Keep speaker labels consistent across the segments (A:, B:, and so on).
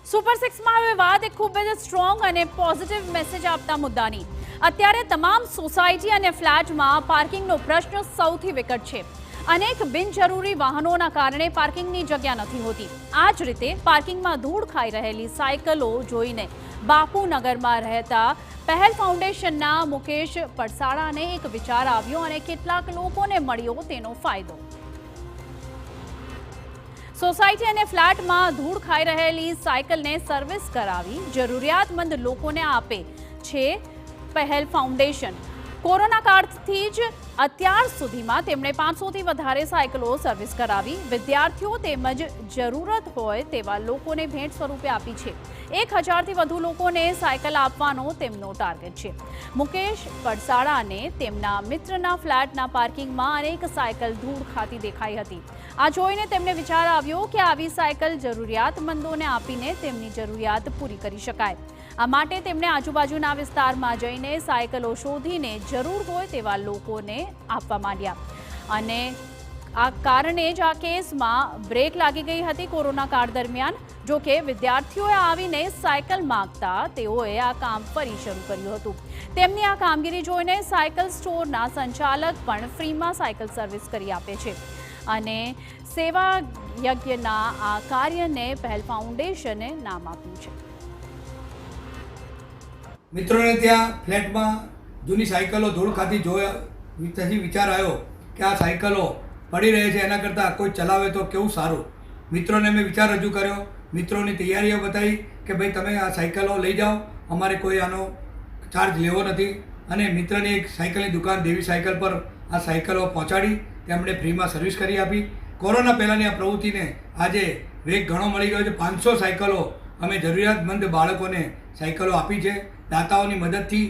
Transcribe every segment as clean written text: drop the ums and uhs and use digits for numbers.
A: Super સિક્સમાં હવે વાત એક ખૂબ જ સ્ટ્રોંગ અને પોઝિટિવ મેસેજ આપતા મુદ્દાની. અત્યારે તમામ સોસાયટી અને ફ્લેટમાં પાર્કિંગનો પ્રશ્ન સૌથી વિકટ છે. અનેક બિનજરૂરી વાહનોના કારણે પાર્કિંગની જગ્યા નથી હોતી. આ જ રીતે પાર્કિંગમાં ધૂળ ખાઈ રહેલી સાયકલો જોઈને બાપુનગરમાં રહેતા પહેલ ફાઉન્ડેશનના મુકેશ પડસાળાને એક વિચાર આવ્યો અને કેટલાક લોકોને મળ્યો તેનો ફાયદો. સોસાયટી અને ફ્લેટમાં ધૂળ ખાઈ રહેલી સાયકલને સર્વિસ કરાવી જરૂરિયાતમંદ લોકોને આપે છે પહેલ ફાઉન્ડેશન. કોરોના કાળથી જ અત્યાર સુધીમાં તેમણે 500થી વધારે સાયકલો સર્વિસ કરાવી વિદ્યાર્થીઓ તેમજ જરૂરત હોય તેવા લોકોને ભેટ સ્વરૂપે આપી છે. 1000થી વધુ લોકોને સાયકલ આપવાનો તેમનો ટાર્ગેટ છે. મુકેશ પડસાળાને તેમના મિત્રના ફ્લેટના પાર્કિંગમાં અનેક સાયકલ ધૂળ ખાતી દેખાઈ હતી. આ જોઈને તેમને વિચાર આવ્યો કે આવી સાયકલ જરૂરિયાતમંદોને આપીને તેમની જરૂરિયાત પૂરી કરી શકાય. આ માટે તેમણે આજુબાજુના વિસ્તારમાં જઈને સાયકલો શોધીને જરૂર હોય તેવા લોકોને આપવા માંડ્યા અને આ કારણે જ આ કેસમાં બ્રેક લાગી ગઈ હતી કોરોના કાળ દરમિયાન. જો કે વિદ્યાર્થીઓએ આવીને સાયકલ માંગતા તેઓએ આ કામ ફરી શરૂ કર્યું હતું. તેમની આ કામગીરી જોઈને સાયકલ સ્ટોરના સંચાલક પણ ફ્રીમાં સાયકલ સર્વિસ કરી આપે છે અને સેવા યજ્ઞના આ કાર્યને પહેલ ફાઉન્ડેશને નામ આપ્યું છે.
B: મિત્રોને ત્યાં ફ્લેટમાં જૂની સાયકલો ધૂળ ખાતી જોયા પછી વિચાર આવ્યો કે આ સાયકલો પડી રહે છે એના કરતાં કોઈ ચલાવે તો કેવું સારું. મિત્રોને મેં વિચાર રજૂ કર્યો. મિત્રોની તૈયારીઓ બતાવી કે ભાઈ તમે આ સાયકલો લઈ જાઓ, અમારે કોઈ આનો ચાર્જ લેવો નથી. અને મિત્રની એક સાયકલની દુકાન દેવી સાયકલ પર આ સાયકલો પહોંચાડી તેમણે ફ્રીમાં સર્વિસ કરી આપી. કોરોના પહેલાંની આ પ્રવૃત્તિને આજે વેગ ઘણો મળી ગયો છે. 500 સાયકલો અમે જરૂરિયાતમંદ બાળકોને સાયકલો આપી છે. દાતાઓની મદદથી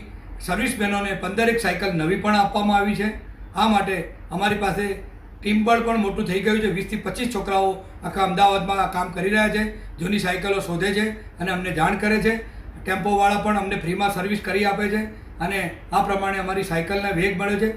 B: સર્વિસમેનોને 15 સાયકલ નવી પણ આપવામાં આવી છે. આ માટે અમારી પાસે ટીમબળ પણ મોટું થઈ ગયું છે. 20થી 25 છોકરાઓ આખા અમદાવાદમાં આ કામ કરી રહ્યા છે. જૂની સાયકલો શોધે છે અને અમને જાણ કરે છે. ટેમ્પોવાળા પણ અમને ફ્રીમાં સર્વિસ કરી આપે છે અને આ પ્રમાણે અમારી સાયકલને વેગ મળ્યો છે.